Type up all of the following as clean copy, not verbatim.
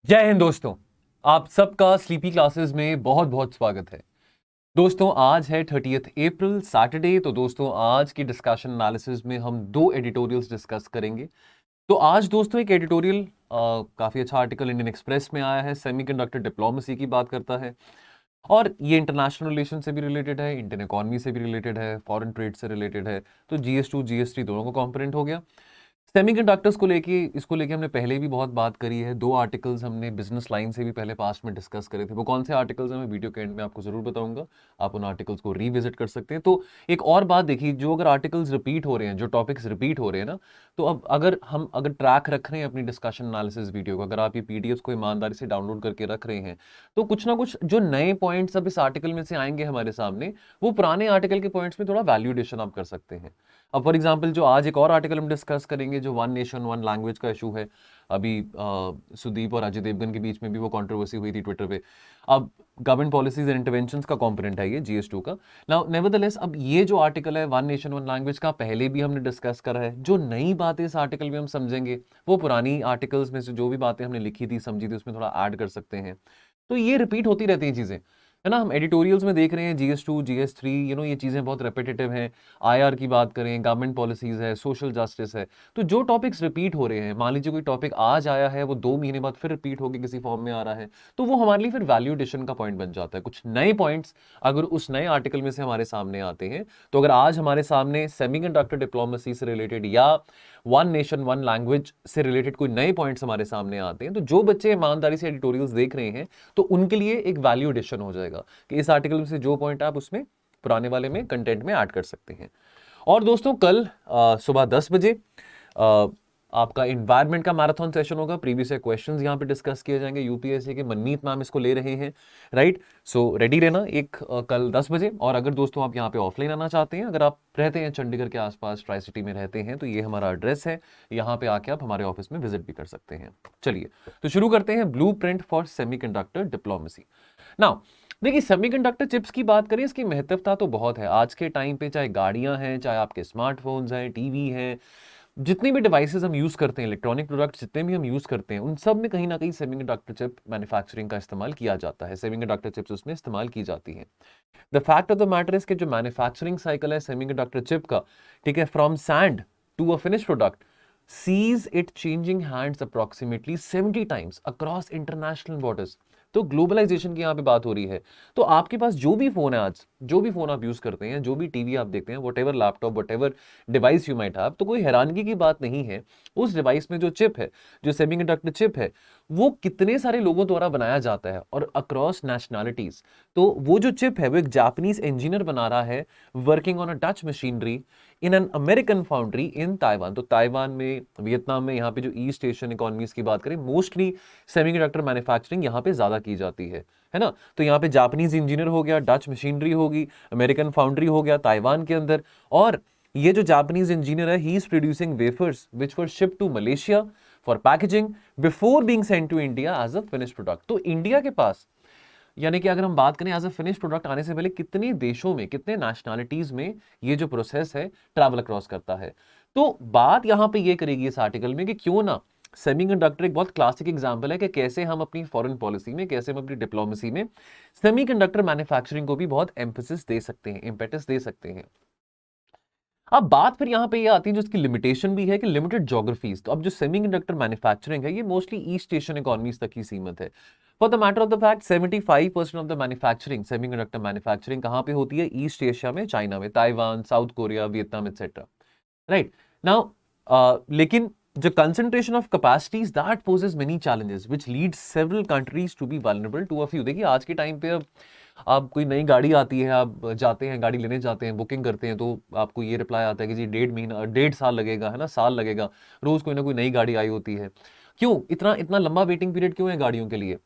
जय हिंद दोस्तों। आप सबका स्लीपी क्लासेस में बहुत बहुत स्वागत है। दोस्तों आज है 30 अप्रैल सैटरडे। तो दोस्तों आज की डिस्कशन एनालिसिस में हम दो एडिटोरियल्स डिस्कस करेंगे। तो आज दोस्तों एक एडिटोरियल काफ़ी अच्छा आर्टिकल इंडियन एक्सप्रेस में आया है, सेमीकंडक्टर डिप्लोमेसी की बात करता है और ये इंटरनेशनल रिलेशन से भी रिलेटेड है, इंडियन इकोनॉमी से भी रिलेटेड है, फॉरेन ट्रेड से रिलेटेड है। तो GS2 GS3 दोनों को कॉम्पोनेंट हो गया। सेमीकंडक्टर्स को लेके इसको लेके हमने पहले भी बहुत बात करी है। दो आर्टिकल्स हमने बिजनेस लाइन से भी पहले पास्ट में डिस्कस करे थे। वो कौन से आर्टिकल्स हैं मैं वीडियो के एंड में आपको जरूर बताऊंगा। आप उन आर्टिकल्स को रीविजिट कर सकते हैं। तो एक और बात देखिए, जो अगर आर्टिकल्स रिपीट हो रहे हैं, जो टॉपिक्स रिपीट हो रहे हैं ना, तो अब अगर ट्रैक रख रहे हैं अपनी डिस्कशन एनालिसिस वीडियो को, अगर आप ये पीडीएफ को ईमानदारी से डाउनलोड करके रख रहे हैं, तो कुछ ना कुछ जो नए पॉइंट्स अब इस आर्टिकल में से आएंगे हमारे सामने, वो पुराने आर्टिकल के पॉइंट्स में थोड़ा वैल्यूडेशन आप कर सकते हैं। अब फॉर एग्जांपल जो आज एक और आर्टिकल हम डिस्कस करेंगे, जो वन नेशन वन लैंग्वेज का इशू है, अभी सुदीप और अजय देवगन के बीच में भी वो कंट्रोवर्सी हुई थी ट्विटर पे। अब गवर्नमेंट पॉलिसीज एंड इंटरवेंशंस का कंपोनेंट है ये GS2 का। नाउ नेवरदलेस अब ये जो आर्टिकल है वन नेशन वन लैंग्वेज का, पहले भी हमने डिस्कस करा है। जो नई बातें इस आर्टिकल में हम समझेंगे, वो पुरानी आर्टिकल्स में से जो भी बातें हमने लिखी थी समझी थी उसमें थोड़ा ऐड कर सकते हैं। तो ये रिपीट होती रहती हैं चीज़ें, है ना। हम एडिटोरियल्स में देख रहे हैं GS2 GS3, ये चीज़ें बहुत रेपिटेटिव हैं। IR की बात करें, गवर्नमेंट पॉलिसीज़ है, सोशल जस्टिस है। तो जो टॉपिक्स रिपीट हो रहे हैं, मान लीजिए कोई टॉपिक आज आया है, वो 2 महीने बाद फिर रिपीट होकर किसी फॉर्म में आ रहा है, तो वो हमारे लिए फिर वैल्यू एडिशन का पॉइंट बन जाता है। कुछ नए पॉइंट्स अगर उस नए आर्टिकल में से हमारे सामने आते हैं, तो अगर आज हमारे सामने सेमीकंडक्टर डिप्लोमेसी से रिलेटेड या वन नेशन वन लैंग्वेज से रिलेटेड कोई नए पॉइंट्स हमारे सामने आते हैं, तो जो बच्चे ईमानदारी से एडिटोरियल्स देख रहे हैं, तो उनके लिए एक वैल्यू एडिशन हो जाएगा कि इस आर्टिकल में से जो पॉइंट आप उसमें पुराने वाले में कंटेंट में ऐड कर सकते हैं। और दोस्तों कल सुबह 10 बजे आपका इन्वायरमेंट का मैराथन सेशन होगा। प्रीवियस क्वेश्चंस यहाँ पे डिस्कस किए जाएंगे। यूपीएससी के मनमीत मैम इसको ले रहे हैं, राइट। सो रेडी रहना कल 10 बजे। और अगर दोस्तों आप यहाँ पे ऑफलाइन आना चाहते हैं, अगर आप रहते हैं चंडीगढ़ के आसपास, ट्राई सिटी में रहते हैं, तो ये हमारा एड्रेस है। यहाँ पे आके आप हमारे ऑफिस में विजिट भी कर सकते हैं। चलिए तो शुरू करते हैं blueprint for semiconductor diplomacy. Now देखिए, सेमीकंडक्टर चिप्स की बात करें, इसकी महत्वता तो बहुत है आज के टाइम पे। चाहे गाड़ियां हैं, चाहे आपके स्मार्टफोन्स हैं, टीवी हैं, जितनी भी डिवाइसेस हम यूज करते हैं, इलेक्ट्रॉनिक प्रोडक्ट्स जितने भी हम यूज करते हैं, उन सब में कहीं ना कहीं सेमीकंडक्टर चिप मैन्युफैक्चरिंग का इस्तेमाल किया जाता है। सेमीकंडक्टर चिप्स उसमें इस्तेमाल की जाती हैं। The fact of the matter is कि जो मैन्युफैक्चरिंग साइकिल है सेमीकंडक्टर चिप का, ठीक है, from sand to a finish product, sees it changing hands approximately 70 times across international borders। तो ग्लोबलाइजेशन की यहाँ पे बात हो रही है। तो आपके पास जो भी फोन है आज, जो भी फोन आप यूज करते हैं, जो भी टीवी आप देखते हैं, what ever laptop, what ever device you might have, तो कोई हैरानगी की बात नहीं है। उस डिवाइस में जो चिप है, जो सेमीकंडक्टर चिप है, वो कितने सारे लोगों द्वारा बनाया जाता है और अक्रॉस नेशनैलिटीज। तो वो जो चिप है वो एक जापानीज इंजीनियर बना रहा है, working on a Dutch machinery in an American foundry in Taiwan. तो ताइवान में, वियतनाम में, यहाँ पे जो ईस्ट एशियन इकोनॉमीज की बात करें, मोस्टली सेमीकंडक्टर मैन्युफैक्चरिंग यहाँ पे ज्यादा की जाती है ना। तो यहाँ पे जापानीज इंजीनियर हो गया, डच मशीनरी होगी, अमेरिकन फाउंड्री हो गया ताइवान के अंदर। और ये जो जापानीज इंजीनियर है, he is producing wafers which were ship to Malaysia for packaging before being sent to India as a finish product. तो इंडिया के पास, यानी कि अगर हम बात करें एज अ फिनिश प्रोडक्ट आने से पहले, कितने देशों में, कितने नेशनैलिटीज में ये जो प्रोसेस है ट्रैवल अक्रॉस करता है। तो बात यहां पे ये करेगी इस आर्टिकल में कि क्यों ना सेमीकंडक्टर एक बहुत क्लासिक एग्जांपल है कि कैसे हम अपनी फॉरेन पॉलिसी में, कैसे हम अपनी डिप्लोमेसी में सेमीकंडक्टर मैन्युफैक्चरिंग को भी बहुत एम्फेसिस दे सकते हैं, इंपेटस दे सकते हैं। अब बात फिर यहाँ पे ये आती है जो इसकी लिमिटेशन भी है कि लिमिटेड ज्योग्राफीज। तो अब जो सेमीकंडक्टर मैन्युफैक्चरिंग है, ये मोस्टली ईस्ट एशियन इकोनॉमीज तक ही सीमित है। For the matter of the fact 75% of the manufacturing, semiconductor manufacturing कहाँ पे होती है? ईस्ट एशिया में, चाइना में, Taiwan, south Korea, Vietnam etcetera, right. Now लेकिन the concentration of capacities that poses many challenges which leads several countries to be vulnerable to a few। देखिए आज के टाइम पे अब आप कोई नई गाड़ी आती है, आप जाते हैं गाड़ी लेने जाते हैं, बुकिंग करते हैं, तो आपको ये रिप्लाई आता है कि जी 1.5 महीना, 1.5 साल लगेगा, है ना, साल लगेगा। रोज कोई ना कोई नई गाड़ी आई होती है। क्यों इतना इतना लंबा वेटिंग पीरियड क्यों है गाड़ियों के लिए?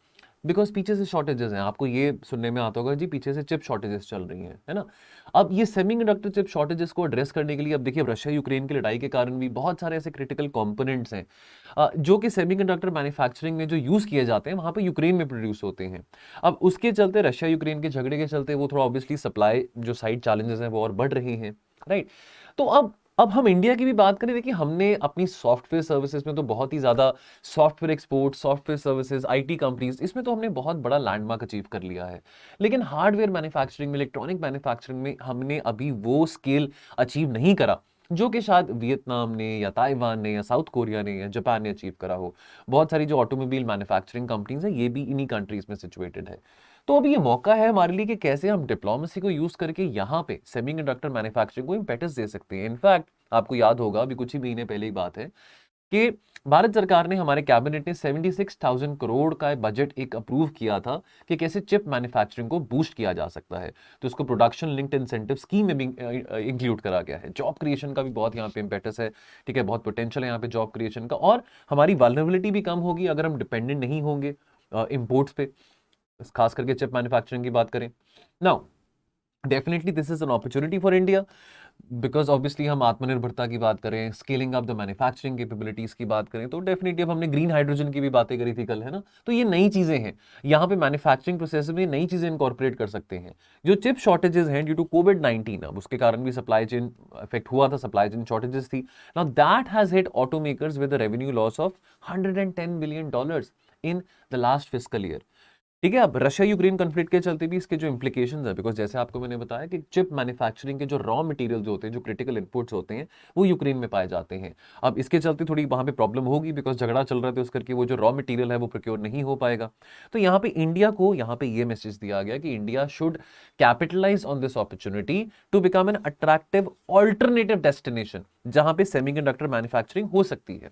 बिकॉज पीछे से शॉर्टेजेस हैं। आपको ये सुनने में आता होगा जी पीछे से चिप शॉर्टेजेस चल रही हैं, है ना। अब ये सेमीकंडक्टर चिप शॉर्टेजेस को एड्रेस करने के लिए, अब देखिए रशिया यूक्रेन की लड़ाई के कारण भी बहुत सारे ऐसे क्रिटिकल कंपोनेंट्स हैं जो कि सेमीकंडक्टर मैन्युफैक्चरिंग में जो यूज किए जाते हैं, वहां पे यूक्रेन में प्रोड्यूस होते हैं। अब उसके चलते, रशिया यूक्रेन के झगड़े के चलते, वो थोड़ा ऑब्वियसली सप्लाई जो साइड चैलेंजेस हैं वो और बढ़ रही हैं, राइट। तो अब अब हम इंडिया की भी बात करें, देखिए हमने अपनी सॉफ्टवेयर सर्विसेज में तो बहुत ही ज्यादा, software export, software services, IT companies, इसमें तो हमने बहुत बड़ा लैंडमार्क अचीव कर लिया है। लेकिन हार्डवेयर मैन्युफैक्चरिंग में, इलेक्ट्रॉनिक मैन्युफैक्चरिंग में हमने अभी वो स्केल अचीव नहीं करा जो कि शायद वियतनाम ने या ताइवान ने या साउथ कोरिया ने या जापान ने अचीव करा हो। बहुत सारी जो ऑटोमोबाइल मैन्युफैक्चरिंग कंपनीज है, ये भी इन्हीं कंट्रीज में सिचुएटेड है। तो अभी ये मौका है हमारे लिए कि कैसे हम डिप्लोमेसी को यूज करके यहाँ पे सेमीकंडक्टर मैन्युफैक्चरिंग को इम्पेटस दे सकते हैं। इनफैक्ट आपको याद होगा, अभी कुछ ही महीने पहले की बात है कि भारत सरकार ने, हमारे कैबिनेट ने 76,000 करोड़ का बजट एक अप्रूव किया था कि कैसे चिप मैन्युफैक्चरिंग को बूस्ट किया जा सकता है। तो इसको प्रोडक्शन लिंक्ड इंसेंटिव स्कीम में भी इंक्लूड करा गया है। जॉब क्रिएशन का भी बहुत यहाँ पे इम्पेटस है, ठीक है, बहुत पोटेंशियल है यहाँ पे जॉब क्रिएशन का, और हमारी वल्नरेबिलिटी भी कम होगी अगर हम डिपेंडेंट नहीं होंगे इम्पोर्ट्स पे, खास करके चिप मैन्युफैक्चरिंग की बात करें। Now definitely this is an opportunity for India, because obviously हम आत्मनिर्भरता की बात करें, scaling up the manufacturing capabilities की बात करें, तो डेफिनेटली अब हमने ग्रीन हाइड्रोजन की भी बातें करी थी कल, है ना। तो ये नई चीजें हैं, यहाँ पे मैन्युफैक्चरिंग प्रोसेस में नई चीजें इनकॉर्पोरेट कर सकते हैं। जो चिप शॉर्टेजेस हैं ड्यू टू कोविड-19, अब उसके कारण भी सप्लाई चेन इफेक्ट हुआ था, सप्लाई चेन शॉर्टेजेस थी। Now that has hit auto makers with revenue loss of $110 billion in the last fiscal year. ठीक है, अब रशिया यूक्रेन कॉन्फ्लिक्ट के चलते भी इसके जो इंप्लीकेशंस है, बिकॉज जैसे आपको मैंने बताया कि चिप मैन्युफैक्चरिंग के जो रॉ मटेरियल जो होते हैं, जो क्रिटिकल इनपुट्स होते हैं, वो यूक्रेन में पाए जाते हैं। अब इसके चलते थोड़ी वहां पे प्रॉब्लम होगी, बिकॉज झगड़ा चल रहा है, तो उस करके वो जो रॉ मटेरियल है वो प्रोक्योर नहीं हो पाएगा। तो यहाँ पे इंडिया को, यहाँ पे ये मैसेज दिया गया कि India should capitalise on this opportunity to become an attractive alternative destination जहां पे सेमीकंडक्टर मैन्युफैक्चरिंग हो सकती है।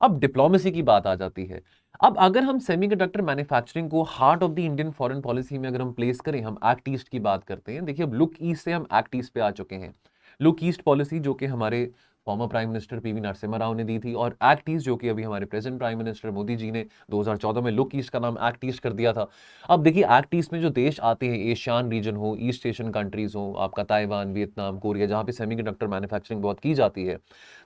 अब डिप्लोमेसी की बात आ जाती है। अब अगर हम सेमीकंडक्टर मैन्युफैक्चरिंग को heart of the Indian foreign policy में अगर हम प्लेस करें, हम एक्ट ईस्ट की बात करते हैं। देखिए, अब लुक ईस्ट से हम एक्ट ईस्ट पे आ चुके हैं। लुक ईस्ट पॉलिसी जो कि हमारे former prime minister PV Narasimha Rao ने दी थी, और एक्ट ईस्ट जो कि अभी हमारे present prime minister Modi ji ने 2014 में लुक ईस्ट का नाम एक्ट ईस्ट कर दिया था। अब देखिए, एक्ट ईस्ट में जो देश आते हैं, एशियान रीजन हो, ईस्ट एशियन कंट्रीज हो, आपका ताइवान, वियतनाम, कोरिया, जहां पे सेमीकंडक्टर मैन्युफैक्चरिंग बहुत की जाती है,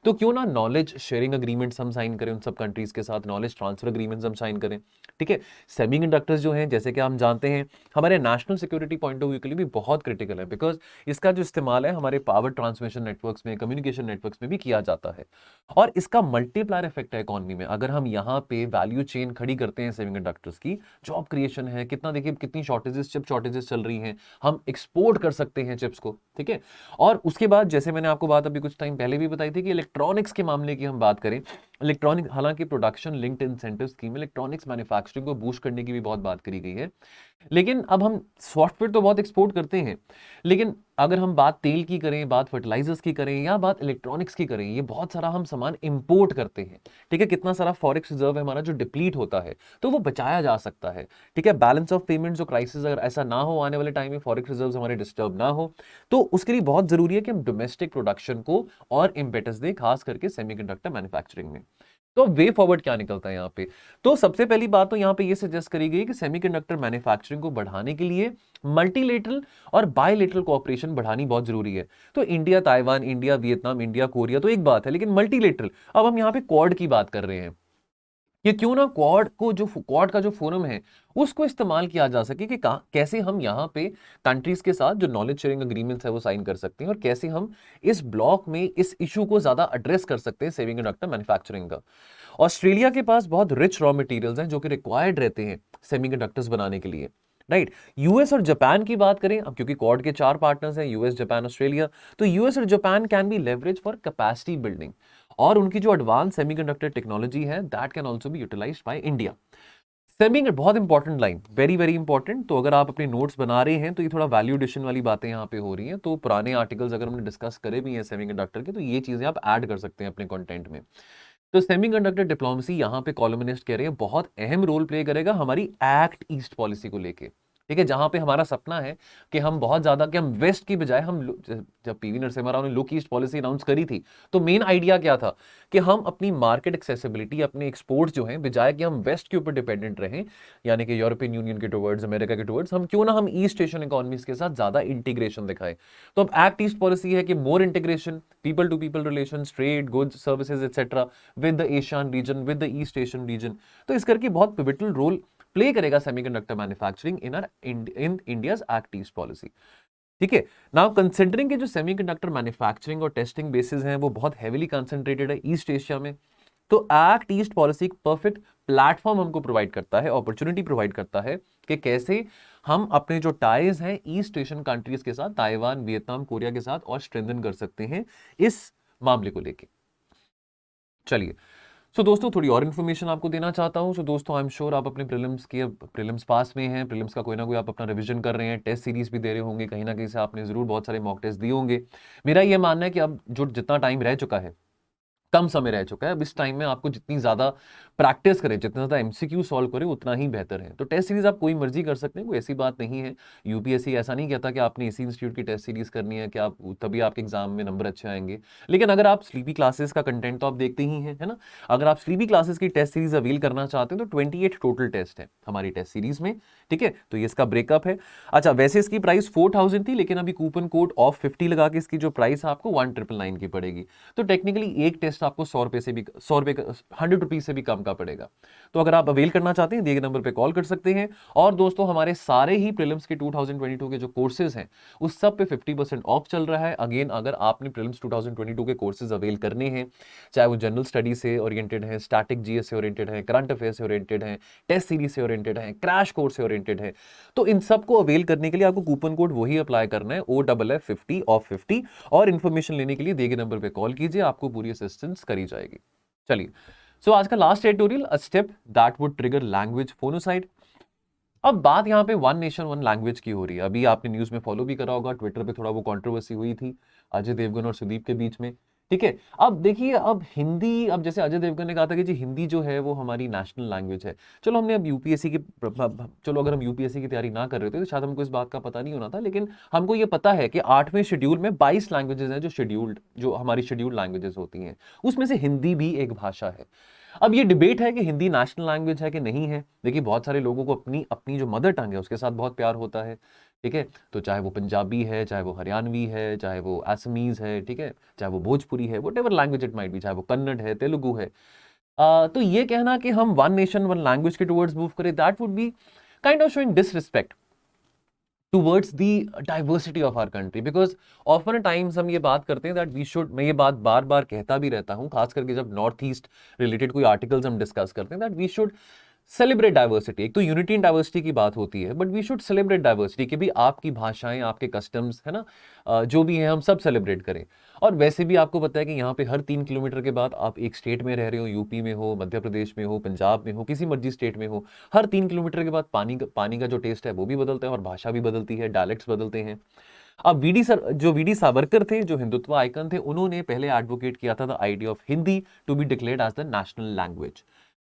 तो क्यों ना नॉलेज शेयरिंग अग्रीमेंट्स हम साइन करें उन सब कंट्रीज के साथ, नॉलेज ट्रांसफर अग्रीमेंट्स हम साइन करें। ठीक है, सेमीकंडक्टर्स जो हैं, जैसे कि हम जानते हैं, हमारे national security point of view के लिए भी बहुत क्रिटिकल है, बिकॉज इसका जो इस्तेमाल है हमारे पावर ट्रांसमिशन नेटवर्क्स में, कम्युनिकेशन नेटवर्क्स में भी किया जाता है, और इसका मल्टीप्लायर इफेक्ट है इकोनॉमी में। अगर हम यहाँ पे वैल्यू चेन खड़ी करते हैं सेमीकंडक्टर्स की, जॉब क्रिएशन है, कितना देखिए कितनी शॉर्टेजेस, चिप शॉर्टेजेस चल रही हैं, हम एक्सपोर्ट कर सकते हैं चिप्स को। ठीक है, और उसके बाद जैसे मैंने आपको बात अभी कुछ टाइम पहले भी बताई थी कि इलेक्ट्रॉनिक्स के मामले की हम बात करें, इलेक्ट्रॉनिक, हालांकि production linked incentive scheme, electronics manufacturing को बूस्ट करने की भी बहुत बात करी गई है। लेकिन अब हम सॉफ्टवेयर तो बहुत एक्सपोर्ट करते हैं, लेकिन अगर हम बात तेल की करें, बात फर्टिलाइजर्स की करें, या बात इलेक्ट्रॉनिक्स की करें, ये बहुत सारा हम सामान इंपोर्ट करते हैं। ठीक है, कितना सारा फॉरेक्स रिजर्व है हमारा जो डिप्लीट होता है, तो वो बचाया जा सकता है। ठीक है, बैलेंस ऑफ पेमेंट जो क्राइसिस अगर ऐसा ना हो, आने वाले टाइम में फॉरेक्स रिजर्व हमारे डिस्टर्ब ना हो, तो उसके लिए बहुत जरूरी है कि हम डोमेस्टिक प्रोडक्शन को और इम्पेटस दें, खास करके सेमीकंडक्टर मैन्युफैक्चरिंग में। तो वे फॉरवर्ड क्या निकलता है यहाँ पे? तो सबसे पहली बात तो यहाँ पे ये सजेस्ट करी गई कि सेमीकंडक्टर मैन्युफैक्चरिंग को बढ़ाने के लिए मल्टीलेटरल और बायलेटरल कोऑपरेशन बढ़ानी बहुत जरूरी है। तो India Taiwan, India Vietnam, India Korea तो एक बात है, लेकिन मल्टीलेटरल, अब हम यहाँ पे क्वाड की बात कर रहे हैं कि क्यों ना क्वाड का जो फोरम है उसको इस्तेमाल किया जा सके कि कैसे हम यहाँ पे कंट्रीज के साथ जो नॉलेज शेयरिंग अग्रीमेंट्स है वो साइन कर सकते हैं, और कैसे हम इस ब्लॉक में इस इशू को ज्यादा एड्रेस कर सकते हैं सेमीकंडक्टर मैन्युफैक्चरिंग का। ऑस्ट्रेलिया के पास बहुत रिच रॉ मटेरियल्स हैं जो कि रिक्वायर्ड रहते हैं सेमीकंडक्टर्स बनाने के लिए, राइट। यूएस और जापान की बात करें, अब क्योंकि क्वाड के 4 पार्टनर्स हैं, यूएस, जापान, ऑस्ट्रेलिया, तो यूएस और Japan can be leverage for capacity building, और उनकी जो एडवांस सेमीकंडक्टर टेक्नोलॉजी है that can also be utilized by India. Semi बहुत important line, very very important. तो अगर आप अपने नोट्स बना रहे हैं तो ये थोड़ा वैल्यू एडिशन वाली बातें यहाँ पे हो रही हैं, तो पुराने आर्टिकल्स अगर हमने डिस्कस करे भी हैं सेमीकंडक्टर के, तो ये चीजें आप ऐड कर सकते हैं अपने कंटेंट में। तो सेमीकंडक्टर डिप्लोमेसी, यहाँ पे कॉलमनिस्ट कह रहे हैं, बहुत अहम रोल प्ले करेगा हमारी एक्ट ईस्ट पॉलिसी को लेके। ठीक है, जहां पे हमारा सपना है कि हम बहुत ज्यादा, कि हम वेस्ट की बजाय हम, जब पीवी नरसिम्हा राव ने लुक ईस्ट पॉलिसी अनाउंस करी थी, तो मेन आइडिया क्या था कि हम अपनी मार्केट एक्सेसिबिलिटी, अपने एक्सपोर्ट्स जो हैं, बजाय कि हम वेस्ट के ऊपर डिपेंडेंट रहें, यानी कि यूरोपियन यूनियन के टुवर्ड्स, अमेरिका के टुवर्ड्स, हम क्यों ना हम ईस्ट एशियन इकोनॉमीज के साथ ज्यादा इंटीग्रेशन दिखाएं। तो अब एक्ट ईस्ट पॉलिसी है कि more integration, people to people relation, trade, goods, services etcetera with the Asian region, with the East Asian region. तो इस करके बहुत पिवटल रोल प्ले करेगा semiconductor manufacturing in India's Act East Policy. ठीक है। Now considering के जो semiconductor manufacturing और टेस्टिंग बेसिस हैं वो बहुत हेवीली कंसंट्रेटेड है ईस्ट एशिया में, तो एक्ट ईस्ट पॉलिसी एक परफेक्ट प्लेटफॉर्म हमको प्रोवाइड करता है, अपॉर्चुनिटी प्रोवाइड करता है कि कैसे हम अपने जो टाइज हैं ईस्ट एशियन कंट्रीज के साथ, ताइवान, वियतनाम, कोरिया के साथ और स्ट्रेंथन कर सकते हैं इस मामले को लेके। चलिए, सो दोस्तों थोड़ी और इन्फॉर्मेशन आपको देना चाहता हूं। सो दोस्तों आई एम श्योर आप अपने प्रीलिम्स पास में हैं, प्रीलिम्स का कोई ना कोई आप अपना रिवीजन कर रहे हैं, टेस्ट सीरीज भी दे रहे होंगे, कहीं ना कहीं से आपने जरूर बहुत सारे मॉक टेस्ट दिए होंगे। मेरा यह मानना है कि अब जो जितना टाइम रह चुका है, कम समय रह चुका है, अब इस टाइम में आपको जितनी ज्यादा प्रैक्टिस करें, जितना ज्यादा एमसीक्यू सॉल्व करें उतना ही बेहतर है। तो टेस्ट सीरीज आप कोई मर्जी कर सकते हैं, कोई ऐसी बात नहीं है। यूपीएससी ऐसा नहीं कहता कि आपने इसी इंस्टीट्यूट की टेस्ट सीरीज करनी है कि आप तभी आपके एग्जाम में नंबर अच्छे आएंगे। लेकिन अगर आप स्लीपी क्लासेस का कंटेंट तो आप देखते ही हैं, है ना। अगर आप स्लीपी क्लासेस की टेस्ट सीरीज अवेल करना चाहते हैं तो 28 टोटल टेस्ट है हमारी टेस्ट सीरीज में, ठीक है। तो ये इसका ब्रेकअप है। अच्छा, वैसे इसकी प्राइस 4000 थी, लेकिन अभी कूपन कोड ऑफ 50 लगा के इसकी जो प्राइस है आपको 1999 की पड़ेगी। तो टेक्निकली एक टेस्ट आपको 100 रुपए से भी 100 रुपीज से भी कम का पड़ेगा। तो अगर आप अवेल करना चाहते हैं दिए गए नंबर पे कॉल कर सकते हैं। और दोस्तों हमारे सारे ही प्रीलिम्स के 2022 के जो कोर्सेज हैं उस सब पे 50% ऑफ चल रहा है। अगेन, अगर आपने प्रीलिम्स 2022 के कोर्सेज अवेल करने हैं, चाहे वो जनरल स्टडी से ओरिएंटेड है, स्टैटिक जीएस से ओरिएंटेड है, करंट अफेयर से ओरिएंटेड है, टेस्ट सीरीज से ओरिएंटेड है, क्रैश कोर्स से ओरिएंटेड है, तो इन सबको अवेल करने के लिए आपको कूपन कोड वही अप्लाई करना है, OFF50 ऑफ 50। और इन्फॉर्मेशन लेने के लिए दिए गए नंबर पे कॉल कीजिए, आपको पूरी असिस्टेंस करी जाएगी। चलिए, सो आज का last editorial, a step that would trigger language phonocide. अब बात यहां पे वन नेशन वन लैंग्वेज की हो रही है। अभी आपने न्यूज में फॉलो भी करा होगा, ट्विटर पे थोड़ा वो कंट्रोवर्सी हुई थी अजय देवगन और सुदीप के बीच में, ठीक है। अब देखिए, अब हिंदी, अब जैसे अजय देवगन ने कहा था कि जी हिंदी जो है वो हमारी नेशनल लैंग्वेज है। चलो हमने अब यूपीएससी की चलो अगर हम यूपीएससी की तैयारी ना कर रहे थे तो शायद हमको इस बात का पता नहीं होना था, लेकिन हमको ये पता है कि 8वें शेड्यूल में 22 लैंग्वेजेस हैं जो हमारी शेड्यूल्ड लैंग्वेजेस होती हैं, उसमें से हिंदी भी एक भाषा है। अब ये डिबेट है कि हिंदी नेशनल लैंग्वेज है कि नहीं है। देखिए, बहुत सारे लोगों को अपनी अपनी जो मदर टंग है उसके साथ बहुत प्यार होता है, ठीक है। तो चाहे वो पंजाबी है, चाहे वो हरियाणवी है, चाहे वो असमीज है, ठीक है, चाहे वो भोजपुरी है, what ever language it might be, चाहे वो कन्नड़ है, तेलुगु है, तो ये कहना कि हम वन नेशन वन लैंग्वेज के टुवर्ड्स मूव करें, that would be kind of showing disrespect towards the diversity of our country. Because often times हम ये बात करते हैं दैट वी शुड, मैं ये बात बार बार कहता भी रहता हूं, खास करके जब नॉर्थ ईस्ट रिलेटेड कोई आर्टिकल्स हम डिस्कस करते हैं, that we should celebrate diversity. एक तो यूनिटी इन डाइवर्सिटी की बात होती है, but we should celebrate diversity, कि भी आपकी भाषाएं, आपके कस्टम्स, है ना, जो भी है हम सब सेलिब्रेट करें। और वैसे भी आपको पता है कि यहाँ पे हर 3 किलोमीटर के बाद आप एक स्टेट में रह रहे हो, यूपी में हो, मध्य प्रदेश में हो, पंजाब में हो, किसी मर्जी स्टेट में हो, हर 3 किलोमीटर के बाद पानी का जो टेस्ट है वो भी बदलता है और भाषा भी बदलती है, डायलेक्ट्स बदलते हैं। अब वीडी सावरकर थे, जो हिंदुत्व आइकन थे, उन्होंने पहले एडवोकेट किया था the idea of Hindi to be declared as the national language,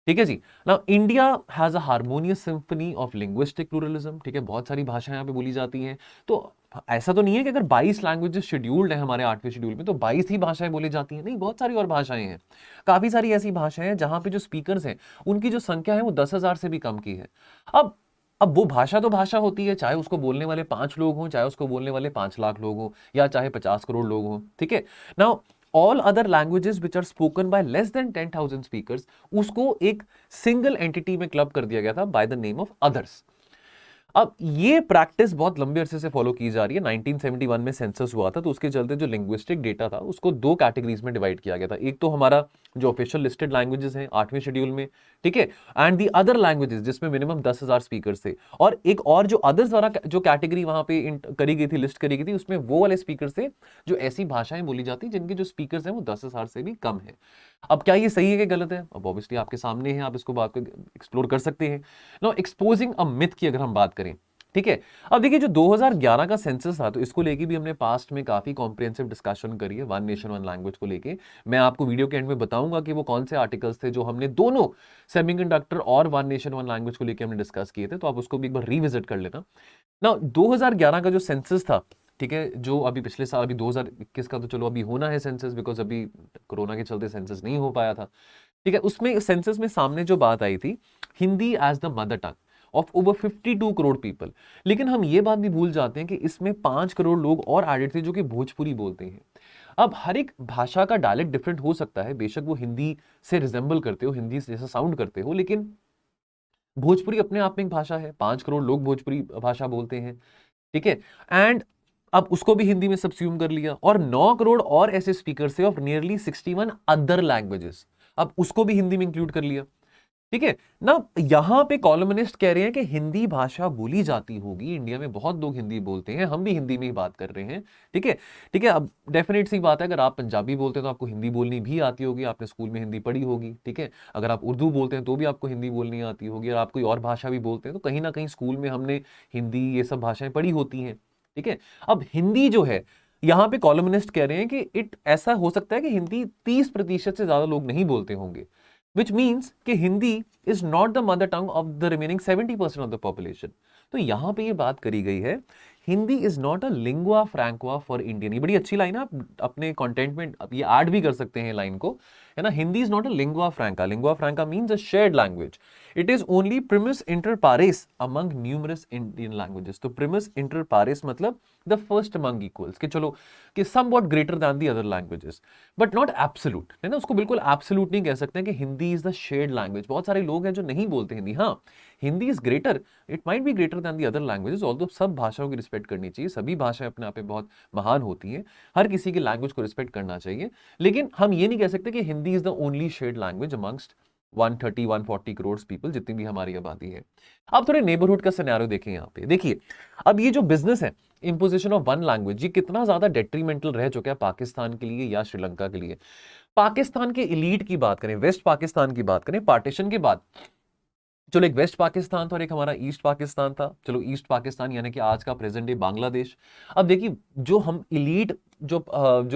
ठीक है जी। Now India has a harmonious symphony of linguistic pluralism, ठीक है, बहुत सारी भाषाएं यहाँ पे बोली जाती हैं। तो ऐसा तो नहीं है कि अगर 22 लैंग्वेजेस शेड्यूल्ड है हमारे 8वें शेड्यूल में तो 22 ही भाषाएं बोली जाती हैं, नहीं, बहुत सारी और भाषाएं हैं। काफी सारी ऐसी भाषाएं हैं जहां पे जो स्पीकर्स हैं उनकी जो संख्या है वो 10,000 से भी कम की है। अब अब वो भाषा तो भाषा होती है, चाहे उसको बोलने वाले 5 लोग हों, चाहे उसको बोलने वाले 5 लाख लोग हों, या चाहे 50 करोड़ लोग हों, ठीक है। Now all other languages which are spoken by less than 10,000 speakers, उसको एक सिंगल एंटिटी में क्लब कर दिया गया था by the name of others. अब ये प्रैक्टिस बहुत लंबे अरसे से फॉलो की जा रही है। 1971 में सेंसस हुआ था, तो उसके चलते जो लिंग्विस्टिक डेटा था उसको 2 कैटेगरीज में डिवाइड किया गया था। एक तो हमारा जो ऑफिशियल लिस्टेड लैंग्वेजेस हैं 8वें शेड्यूल में, ठीक है, एंड दी अदर लैंग्वेजेस जिसमें मिनिमम 10,000 स्पीकर्स थे। और एक और जो अदर्स द्वारा जो कैटेगरी वहां पे करी गई थी, लिस्ट करी गई थी, उसमें वो वाले स्पीकर्स थे जो ऐसी भाषाएं बोली जाती जिनके जो स्पीकर्स हैं वो 10,000 से भी कम है। अब क्या ये सही है कि गलत है? अब ऑब्वियसली आपके सामने है, आप इसको बात को एक्सप्लोर कर सकते हैं। नाउ एक्सपोजिंग अ मिथ की अगर हम बात करें, ठीक है। अब देखिए, जो 2011 का सेंसस था, तो इसको लेके भी हमने पास्ट में काफी कॉम्प्रिहेंसिव डिस्कशन करी है वन नेशन वन लैंग्वेज को लेके। मैं आपको वीडियो के एंड में बताऊंगा कि वो कौन से आर्टिकल्स थे जो हमने दोनों सेमीकंडक्टर और वन नेशन वन लैंग्वेज को लेके हमने डिस्कस किए थे, तो आप उसको भी एक बार रिविजिट कर लेना ना। 2011 का जो सेंसस था, ठीक है, जो अभी पिछले साल, अभी 2021 का तो चलो अभी होना है सेंसस, बिकॉज अभी कोरोना के चलते सेंसस नहीं हो पाया था, ठीक है। उसमें सेंसस में सामने जो बात आई थी, Hindi as the mother tongue of over 52 crore people. लेकिन हम ये बात भी भूल जाते हैं कि इसमें 5 करोड़ लोग और एडेड थे जो कि भोजपुरी बोलते हैं। अब हर एक भाषा का डायलेक्ट डिफरेंट हो सकता है, बेशक वो हिंदी से रिजेंबल करते हो, हिंदी जैसा साउंड करते हो, लेकिन भोजपुरी अपने आप में एक भाषा है, 5 करोड़ लोग भोजपुरी भाषा बोलते हैं, ठीक है। एंड अब उसको भी हिंदी में सबस्यूम कर लिया, और 9 करोड़ और ऐसे स्पीकर्स थे ऑफ नियरली 61 अदर लैंग्वेजेस, अब उसको भी हिंदी में इंक्लूड कर लिया। ठीक है ना, यहां पे कॉलमनिस्ट कह रहे हैं कि हिंदी भाषा बोली जाती होगी, इंडिया में बहुत लोग हिंदी बोलते हैं, हम भी हिंदी में ही बात कर रहे हैं। ठीक है, ठीक है। अब डेफिनेट सी बात है, अगर आप पंजाबी बोलते हैं तो आपको हिंदी बोलनी भी आती होगी, आपने स्कूल में हिंदी पढ़ी होगी। ठीक है, अगर आप उर्दू बोलते हैं तो भी आपको हिंदी बोलनी आती होगी, और आप कोई और भाषा भी बोलते हैं तो कहीं ना कहीं स्कूल में हमने हिंदी ये सब भाषाएं पढ़ी होती हैं। ठीक है, अब हिंदी जो है, यहां पे कॉलमनिस्ट कह रहे हैं कि इट ऐसा हो सकता है कि हिंदी 30% से ज्यादा लोग नहीं बोलते होंगे, which means कि Hindi is not the mother tongue of the remaining 70% of the population। तो यहां पे ये बात करी गई है, Hindi is not a lingua franca for Indian. ये बड़ी अच्छी लाइन है, आप अपने कंटेंट में ये ऐड भी कर सकते हैं लाइन को, है ना। Hindi is not a lingua franca, lingua franca means a shared language, it is only primus inter pares among numerous Indian languages. तो प्रिमिस इंटर पारेस मतलब द फर्स्ट अमंग इक्वल्स, कि चलो कि somewhat greater than the other languages, but not absolute, है ना। उसको बिल्कुल absolute नहीं कह सकते हैं कि Hindi is the shared language. बहुत सारे लोग हैं जो नहीं बोलते हिंदी, हाँ Hindi is greater, it might be greater than the other languages, although सब भाषाओं की रिस्पेक्ट करनी चाहिए, सभी भाषाएं अपने आप में बहुत महान होती हैं, हर किसी की लैंग्वेज को रिस्पेक्ट करना चाहिए, लेकिन हम ये नहीं कह सकते कि Hindi is the only shared language amongst 130-140 crore people, जितनी भी हमारी आबादी है। अब थोड़े नेबरहुड का सिनेरियो देखें यहाँ पे, देखिए अब ये जो बिजनेस है इंपोजिशन ऑफ वन लैंग्वेज, ये कितना ज्यादा डेट्रीमेंटल रह चुका है पाकिस्तान के लिए या श्रीलंका के लिए। पाकिस्तान के इलीट की बात करें, वेस्ट पाकिस्तान की बात करें, पार्टीशन के बाद चलो एक वेस्ट पाकिस्तान था और एक हमारा ईस्ट पाकिस्तान था, चलो ईस्ट पाकिस्तान यानी कि आज का प्रेजेंट डे बांग्लादेश। अब देखिए जो हम इलीट जो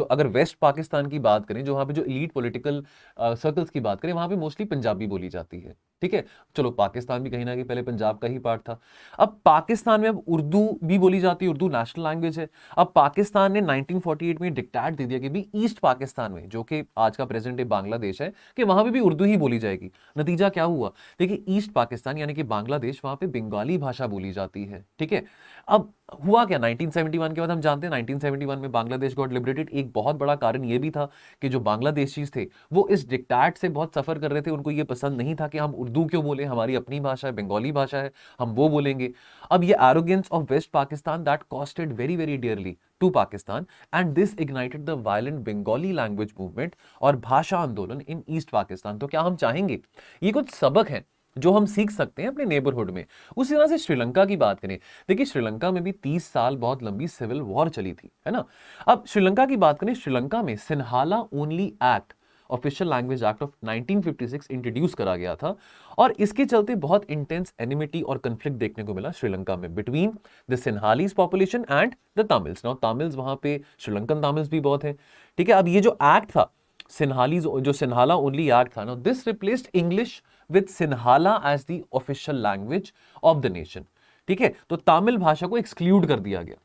अगर वेस्ट पाकिस्तान की बात करें, जो वहां पे जो इलीट पॉलिटिकल सर्कल्स की बात करें, वहां पे मोस्टली पंजाबी बोली जाती है। ठीक है, चलो पाकिस्तान भी कहीं ना कहीं पहले पंजाब का ही पार्ट था। अब पाकिस्तान में अब उर्दू भी बोली जाती है, उर्दू नेशनल लैंग्वेज है। अब पाकिस्तान ने 1948 में डिक्टेट दे दिया कि भी ईस्ट पाकिस्तान में, जो कि आज का प्रेजेंट डे बांग्लादेश है, कि वहां पे भी उर्दू ही बोली जाएगी। नतीजा क्या हुआ, देखिए ईस्ट पाकिस्तान यानी कि बांग्लादेश, वहां पे बंगाली भाषा बोली जाती है। ठीक है, अब हुआ क्या 1971 के बाद, हम जानते हैं 1971 में बांग्लादेश गॉट लिबरेटेड। एक बहुत बड़ा कारण यह भी था कि जो बांग्लादेशीज थे वो इस डिक्टेट से बहुत सफर कर रहे थे, उनको ये पसंद नहीं था कि हम उर्दू क्यों बोले, हमारी अपनी भाषा है, बंगाली भाषा है, हम वो बोलेंगे। अब ये arrogance of west Pakistan that costed very very dearly to Pakistan, and this ignited the violent Bengali language movement और भाषा आंदोलन इन ईस्ट पाकिस्तान। तो क्या हम चाहेंगे, ये कुछ सबक है जो हम सीख सकते हैं अपने नेबरहुड में। उसी तरह से श्रीलंका की बात करें, देखिए श्रीलंका में भी 30 साल बहुत लंबी सिविल वॉर चली थी, है ना। अब श्रीलंका की बात करें, श्रीलंका में Sinhala only act, official language act of 1956 introduce करा गया था, और इसके चलते बहुत इंटेंस एनिमिटी और कंफ्लिक्ट देखने को मिला श्रीलंका में between the Sinhalese population and the Tamils. Now Tamils वहां पे श्रीलंकन तमिल्स भी बहुत है। ठीक है, अब ये जो एक्ट था सिन्हालीज, जो सिन्हाला ओनली एक्ट था ना, this replaced English with Sinhala as the official language of the nation. ठीक है, तो तमिल भाषा को एक्सक्लूड कर दिया गया।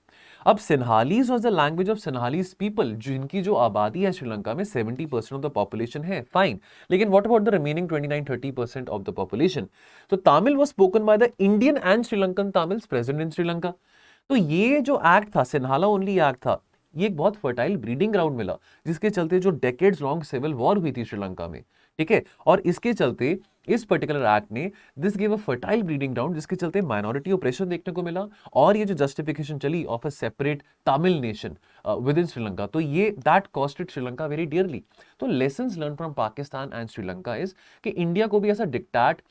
अब Sinhalese was the language of Sinhalese people, जिनकी जो आबादी है श्रीलंका में 70% ऑफ द पॉपुलेशन है, फाइन, लेकिन what about the remaining 29-30% of the population. तो Tamil was spoken by the Indian and Sri Lankan Tamils present in Sri Lanka. तो ये जो एक्ट था, सिन्हाला ओनली एक्ट था, ये एक बहुत फर्टाइल ब्रीडिंग ग्राउंड मिला, जिसके चलते जो डेकेड्स लॉन्ग सिविल वॉर हुई थी श्रीलंका में। ठीक है, और इसके चलते इस पर्टिकुलर एक्ट ने this give a fertile breeding ground, जिसके चलते माइनॉरिटी ऑपरेशन देखने को मिला, और ये जो जस्टिफिकेशन चली of a separate Tamil nation within Sri Lanka, तो ये that costed Sri Lanka very dearly. तो lessons learn from Pakistan and Sri Lanka is कि इंडिया को भी ऐसा डिक्टेट,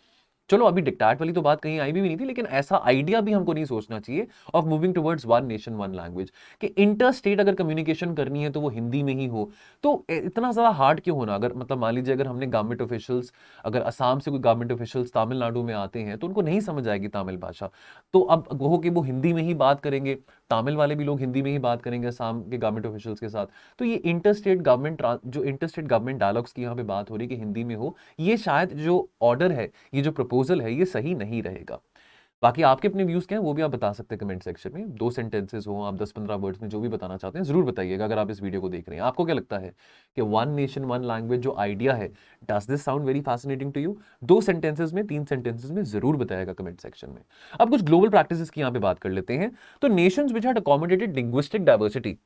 चलो अभी डिक्टेट वाली तो बात कहीं आई भी नहीं थी, लेकिन ऐसा आइडिया भी हमको नहीं सोचना चाहिए of moving towards one nation one language, कि इंटर स्टेट अगर कम्युनिकेशन करनी है तो वो हिंदी में ही हो। तो इतना ज्यादा हार्ड क्यों होना, अगर मतलब मान लीजिए अगर हमने गवर्नमेंट ऑफिशियल्स, अगर असम से कोई गवर्नमेंट ऑफिशियल्स तमिलनाडु में आते हैं तो उनको नहीं समझ आएगी तमिल भाषा, तो अब वो कि वो हिंदी में ही बात करेंगे, तमिल वाले भी लोग हिंदी में ही बात करेंगे असम के गवर्नमेंट ऑफिशियल्स के साथ। तो ये इंटरस्टेट गवर्नमेंट, जो इंटरस्टेट गवर्नमेंट डायलॉग्स की यहाँ पे बात हो रही है कि हिंदी में हो, ये शायद जो ऑर्डर है, ये जो प्रपोजल है, ये सही नहीं रहेगा। बाकी आपके अपने व्यूज क्या हैं वो भी आप बता सकते हैं कमेंट सेक्शन में, 2 सेंटेंसेस हो, आप 10-15 वर्ड्स में जो भी बताना चाहते हैं जरूर बताइएगा। अगर आप इस वीडियो को देख रहे हैं, आपको क्या लगता है कि वन नेशन वन लैंग्वेज जो आइडिया है, does this sound very fascinating to you? 2 sentences में, 3 सेंटेंसेस में जरूर बताइएगा कमेंट सेक्शन में। अब कुछ ग्लोबल प्रैक्टिसेस की यहाँ पे बात कर लेते हैं। तो Nations which had accommodated linguistic diversity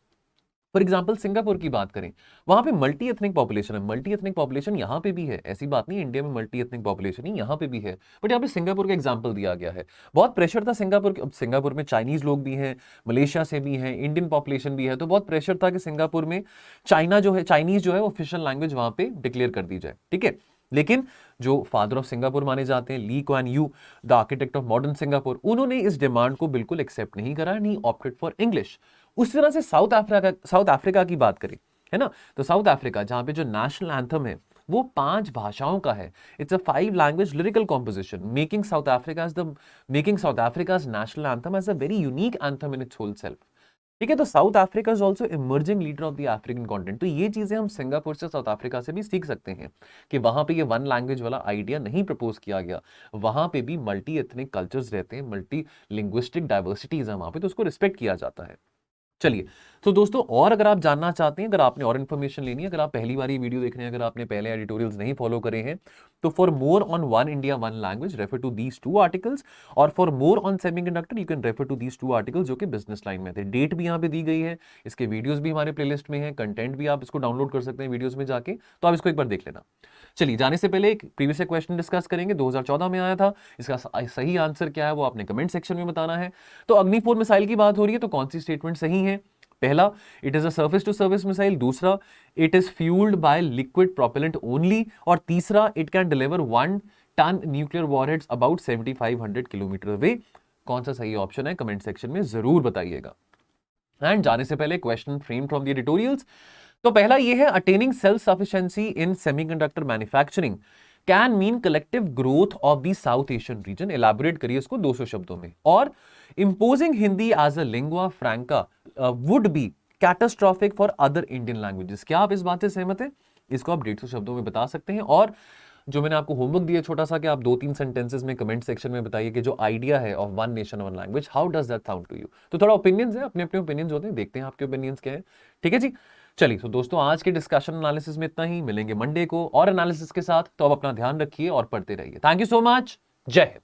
for example Singapore की बात करें, वहां पे मल्टी एथनिक पॉपुलेशन है। मल्टी एथनिक पॉपुलेशन यहां पे भी है, ऐसी बात नहीं इंडिया में मल्टी एथनिक पॉपुलेशन ही यहां पे भी है, बट यहाँ पे सिंगापुर का एग्जांपल दिया गया है। बहुत प्रेशर था सिंगापुर, अब सिंगापुर में चाइनीज लोग भी हैं, मलेशिया से भी हैं, इंडियन पॉपुलेशन भी है, तो बहुत प्रेशर था कि सिंगापुर में चाइना जो है, चाइनीज जो है वो ऑफिशियल लैंग्वेज वहां पे डिक्लेयर कर दी जाए, ठीक है। लेकिन जो फादर ऑफ सिंगापुर माने जाते हैं, Lee Kuan Yew, the architect of modern Singapore, उन्होंने इस डिमांड को बिल्कुल एक्सेप्ट नहीं करा, नहीं ऑप्टेड फॉर इंग्लिश। उस तरह से साउथ अफ्रीका की बात करें, है ना, तो साउथ अफ्रीका जहां पे जो नेशनल एंथम है वो 5 भाषाओं का है। It's a 5 language lyrical composition, making south Africa's national anthem as a very unique anthem in its whole self, ठीक है। तो south Africa is also emerging leader of the African continent. तो ये चीजें हम सिंगापुर से, साउथ अफ्रीका से भी सीख सकते हैं कि वहां पे ये वन लैंग्वेज वाला आइडिया नहीं प्रपोज किया गया, वहां पे भी मल्टी एथनिक कल्चर्स रहते हैं, मल्टी लिंग्विस्टिक डाइवर्सिटीज है वहां पे, तो उसको रिस्पेक्ट किया जाता है। चलिए, तो दोस्तों और अगर आप जानना चाहते हैं, अगर आपने और इन्फॉर्मेशन लेनी है, अगर आप पहली बार ये वीडियो देख रहे हैं, अगर आपने पहले एडिटोरियल्स नहीं फॉलो करे हैं, तो for more on one India one language refer to these 2 articles, और for more on semiconductor you can refer to these 2 articles जो कि बिजनेस लाइन में थे। डेट भी यहाँ पे दी गई है, इसके वीडियोस भी हमारे प्लेलिस्ट में है, कंटेंट भी आप इसको डाउनलोड कर सकते हैं वीडियोस में जाके, तो आप इसको एक बार देख लेना। चलिए, जाने से पहले एक प्रीवियस क्वेश्चन डिस्कस करेंगे, 2014 में आया था, इसका सही आंसर क्या है वो आपने कमेंट सेक्शन में बताना है। तो अग्नि 4 मिसाइल की बात हो रही है, तो कौन सी स्टेटमेंट सही है? पहला, it is a surface to surface missile. दूसरा, it is fuelled by liquid propellant only. और तीसरा, it can deliver 1 ton nuclear warheads about 7500 kilometre away. कौन सा सही ऑप्शन है कमेंट सेक्शन में जरूर बताइएगा। एंड जाने से पहले question frame from the editorials. तो पहला ये है, attaining self sufficiency in semiconductor manufacturing can mean collective growth of the south Asian region. Elaborate करिए इसको 200 शब्दों में। और imposing Hindi as a lingua franca would be catastrophic for other Indian languages. क्या आप इस बात से सहमत हैं? इसको आप 150 शब्दों में बता सकते हैं। और जो मैंने आपको होमवर्क दिया छोटा सा, कि आप 2-3 सेंटेंसेस में कमेंट सेक्शन में बताइए कि जो आइडिया है of one nation one language, how does that sound to you. तो थोड़ा ओपिनियंस है, अपने अपने ओपिनियंस होते हैं, देखते हैं आपके ओपिनियंस क्या है, ठीक है जी। चलिए, तो दोस्तों आज के डिस्कशन एनालिसिस में इतना ही, मिलेंगे मंडे को और एनालिसिस के साथ। तो आप अपना ध्यान रखिए और पढ़ते रहिए। थैंक यू सो मच, जय हिंद।